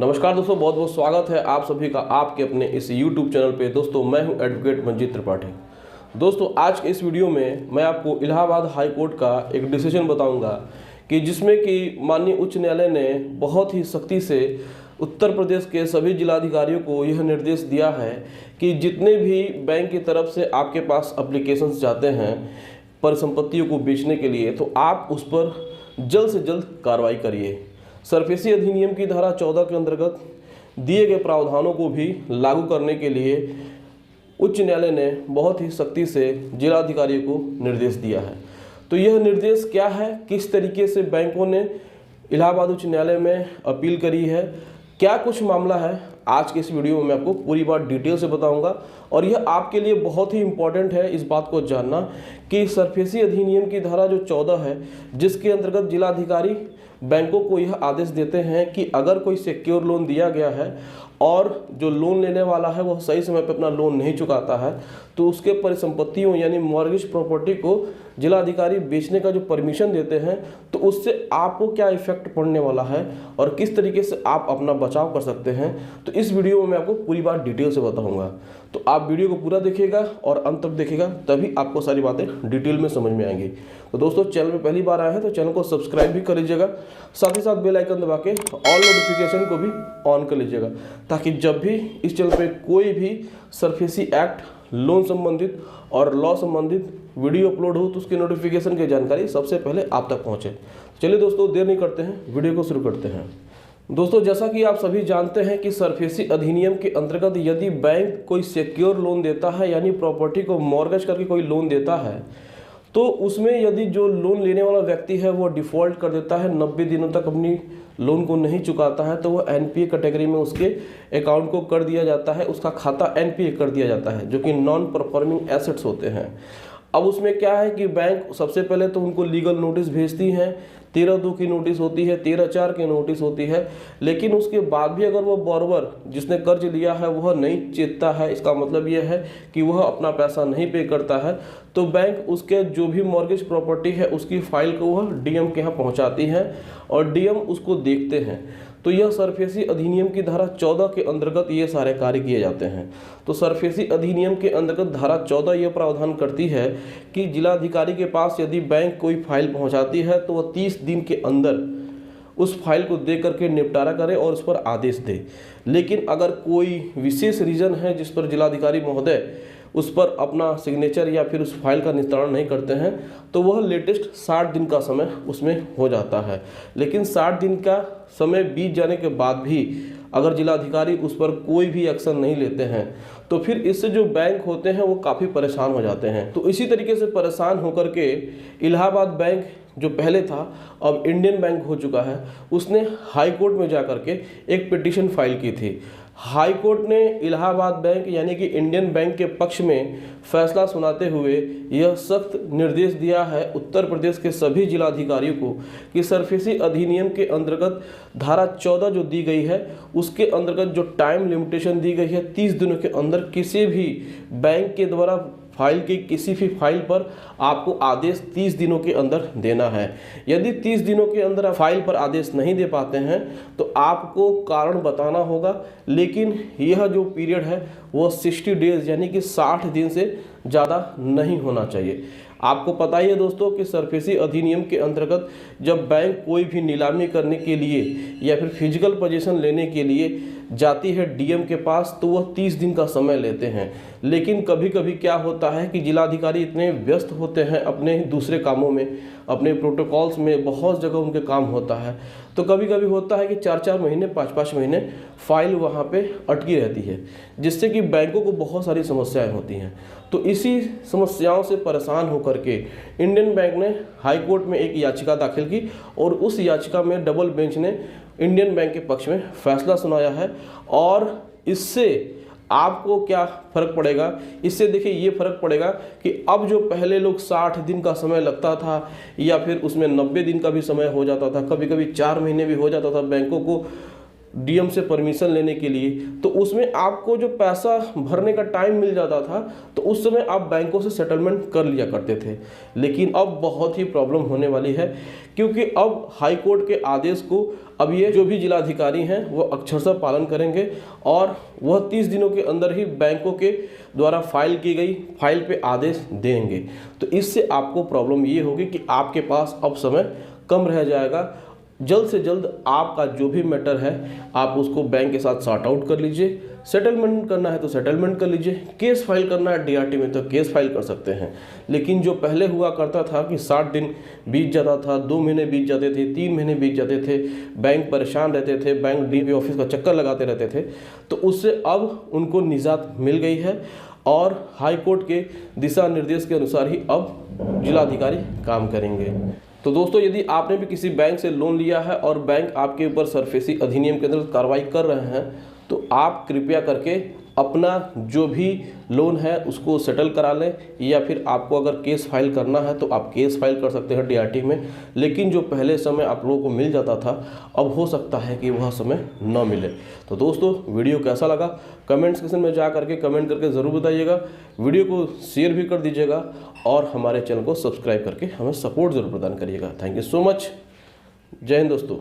नमस्कार दोस्तों, बहुत बहुत स्वागत है आप सभी का आपके अपने इस YouTube चैनल पे। दोस्तों मैं हूं एडवोकेट मंजीत त्रिपाठी। दोस्तों आज के इस वीडियो में मैं आपको इलाहाबाद हाई कोर्ट का एक डिसीजन बताऊंगा कि जिसमें कि माननीय उच्च न्यायालय ने बहुत ही सख्ती से उत्तर प्रदेश के सभी जिलाधिकारियों को यह निर्देश दिया है कि जितने भी बैंक की तरफ से आपके पास एप्लीकेशंस जाते हैं परिसंपत्तियों को बेचने के लिए, तो आप उस पर जल्द से जल्द कार्रवाई करिए। सरफेसी अधिनियम की धारा 14 के अंतर्गत दिए गए प्रावधानों को भी लागू करने के लिए उच्च न्यायालय ने बहुत ही सख्ती से जिलाधिकारियों को निर्देश दिया है। तो यह निर्देश क्या है, किस तरीके से बैंकों ने इलाहाबाद उच्च न्यायालय में अपील करी है, क्या कुछ मामला है, आज के इस वीडियो में मैं आपको पूरी बात डिटेल से बताऊंगा। और यह आपके लिए बहुत ही इम्पॉर्टेंट है इस बात को जानना कि सरफेसी अधिनियम की धारा जो 14 है, जिसके अंतर्गत जिलाधिकारी बैंकों को यह आदेश देते हैं कि अगर कोई सिक्योर लोन दिया गया है और जो लोन लेने वाला है वह सही समय पर अपना लोन नहीं चुकाता है, तो उसके परिसंपत्तियों यानी मॉर्गेज प्रॉपर्टी को जिलाधिकारी बेचने का जो परमिशन देते हैं, तो उससे आपको क्या इफेक्ट पड़ने वाला है और किस तरीके से आप अपना बचाव कर सकते हैं, तो इस वीडियो में मैं आपको पूरी बात डिटेल से बताऊंगा। तो आप वीडियो को पूरा देखिएगा और अंत तक देखिएगा, तभी आपको सारी बातें डिटेल में समझ में आएंगी। तो दोस्तों चैनल में पहली बार आए हैं तो चैनल को सब्सक्राइब भी कर लीजिएगा, साथ ही साथ बेल आइकन दबा के ऑल नोटिफिकेशन को भी ऑन कर लीजिएगा, ताकि जब भी इस चैनल पे कोई भी सरफेसी एक्ट, लोन संबंधित और लॉ संबंधित वीडियो अपलोड हो तो उसकी नोटिफिकेशन की जानकारी सबसे पहले आप तक पहुंचे। चलिए दोस्तों देर नहीं करते हैं, वीडियो को शुरू करते हैं। दोस्तों जैसा कि आप सभी जानते हैं कि सरफेसी अधिनियम के अंतर्गत यदि बैंक कोई सिक्योर लोन देता है यानी प्रॉपर्टी को मॉर्गेज करके कोई लोन देता है, तो उसमें यदि जो लोन लेने वाला व्यक्ति है वो डिफ़ॉल्ट कर देता है, 90 दिनों तक अपनी लोन को नहीं चुकाता है, तो वह एनपीए कैटेगरी में उसके अकाउंट को कर दिया जाता है, उसका खाता एनपीए कर दिया जाता है, जो कि नॉन परफॉर्मिंग एसेट्स होते हैं। अब उसमें क्या है कि बैंक सबसे पहले तो उनको लीगल नोटिस भेजती हैं, 13(2) की नोटिस होती है, 13(4) की नोटिस होती है, लेकिन उसके बाद भी अगर वो बॉरोवर जिसने कर्ज लिया है वह नहीं चेतता है, इसका मतलब यह है कि वह अपना पैसा नहीं पे करता है, तो बैंक उसके जो भी मॉर्गेज प्रॉपर्टी है उसकी फाइल को वह डीएम के यहाँ पहुँचाती है और डीएम उसको देखते हैं। तो यह सरफेसी अधिनियम की धारा 14 के अंतर्गत ये सारे कार्य किए जाते हैं। तो सरफेसी अधिनियम के अंतर्गत धारा 14 यह प्रावधान करती है कि जिलाधिकारी के पास यदि बैंक कोई फाइल पहुंचाती है तो वह 30 दिन के अंदर उस फाइल को दे करके निपटारा करे और उस पर आदेश दे। लेकिन अगर कोई विशेष रीज़न है जिस पर जिलाधिकारी महोदय उस पर अपना सिग्नेचर या फिर उस फाइल का निस्तारण नहीं करते हैं, तो वह लेटेस्ट 60 दिन का समय उसमें हो जाता है। लेकिन 60 दिन का समय बीत जाने के बाद भी अगर जिलाधिकारी उस पर कोई भी एक्शन नहीं लेते हैं, तो फिर इससे जो बैंक होते हैं वो काफ़ी परेशान हो जाते हैं। तो इसी तरीके से परेशान होकर के इलाहाबाद बैंक जो पहले था अब इंडियन बैंक हो चुका है, उसने हाई कोर्ट में जा करके एक पिटीशन फाइल की थी। हाई कोर्ट ने इलाहाबाद बैंक यानी कि इंडियन बैंक के पक्ष में फैसला सुनाते हुए यह सख्त निर्देश दिया है उत्तर प्रदेश के सभी जिलाधिकारियों को कि सरफेसी अधिनियम के अंतर्गत धारा 14 जो दी गई है उसके अंतर्गत जो टाइम लिमिटेशन दी गई है 30 दिनों के अंदर किसी भी बैंक के द्वारा फाइल की किसी भी फाइल पर आपको आदेश 30 दिनों के अंदर देना है। यदि 30 दिनों के अंदर आप फाइल पर आदेश नहीं दे पाते हैं तो आपको कारण बताना होगा, लेकिन यह जो पीरियड है वो 60 डेज यानी कि 60 दिन से ज़्यादा नहीं होना चाहिए। आपको पता ही है दोस्तों कि सरफेसी अधिनियम के अंतर्गत जब बैंक कोई भी नीलामी करने के लिए या फिर फिजिकल पोजीशन लेने के लिए जाती है डीएम के पास, तो वह 30 दिन का समय लेते हैं। लेकिन कभी कभी क्या होता है कि जिलाधिकारी इतने व्यस्त होते हैं अपने दूसरे कामों में, अपने प्रोटोकॉल्स में, बहुत जगह उनके काम होता है, तो कभी कभी होता है कि 4-4 महीने 5-5 महीने फाइल वहाँ पे अटकी रहती है, जिससे कि बैंकों को बहुत सारी समस्याएं होती हैं। तो इसी समस्याओं से परेशान होकर के इंडियन बैंक ने हाई कोर्ट में एक याचिका दाखिल की और उस याचिका में डबल बेंच ने इंडियन बैंक के पक्ष में फैसला सुनाया है। और इससे आपको क्या फ़र्क पड़ेगा, इससे देखिए ये फ़र्क पड़ेगा कि अब जो पहले लोग 60 दिन का समय लगता था या फिर उसमें 90 दिन का भी समय हो जाता था, कभी कभी 4 महीने भी हो जाता था बैंकों को डीएम से परमिशन लेने के लिए, तो उसमें आपको जो पैसा भरने का टाइम मिल जाता था तो उस समय आप बैंकों से सेटलमेंट कर लिया करते थे। लेकिन अब बहुत ही प्रॉब्लम होने वाली है, क्योंकि अब हाई कोर्ट के आदेश को अब ये जो भी जिलाधिकारी हैं वो अक्षरशः पालन करेंगे और वह 30 दिनों के अंदर ही बैंकों के द्वारा फाइल की गई फाइल पे आदेश देंगे। तो इससे आपको प्रॉब्लम ये होगी कि आपके पास अब समय कम रह जाएगा। जल्द से जल्द आपका जो भी मैटर है आप उसको बैंक के साथ सॉर्ट आउट कर लीजिए। सेटलमेंट करना है तो सेटलमेंट कर लीजिए, केस फाइल करना है डीआरटी में तो केस फाइल कर सकते हैं। लेकिन जो पहले हुआ करता था कि 60 दिन बीत जाता था, 2 महीने बीत जाते थे, 3 महीने बीत जाते थे, बैंक परेशान रहते थे, बैंक डीपी ऑफिस का चक्कर लगाते रहते थे, तो उससे अब उनको निजात मिल गई है और हाई कोर्ट के दिशा निर्देश के अनुसार ही अब जिलाधिकारी काम करेंगे। तो दोस्तों, यदि आपने भी किसी बैंक से लोन लिया है और बैंक आपके ऊपर सरफेसी अधिनियम के अंदर कार्रवाई कर रहे हैं तो आप कृपया करके अपना जो भी लोन है उसको सेटल करा लें, या फिर आपको अगर केस फाइल करना है तो आप केस फाइल कर सकते हैं डीआरटी में। लेकिन जो पहले समय आप लोगों को मिल जाता था अब हो सकता है कि वह समय न मिले। तो दोस्तों, वीडियो कैसा लगा कमेंट सेक्शन में जा करके कमेंट करके ज़रूर बताइएगा। वीडियो को शेयर भी कर दीजिएगा और हमारे चैनल को सब्सक्राइब करके हमें सपोर्ट ज़रूर प्रदान करिएगा। Thank you so much. जय हिंद दोस्तों।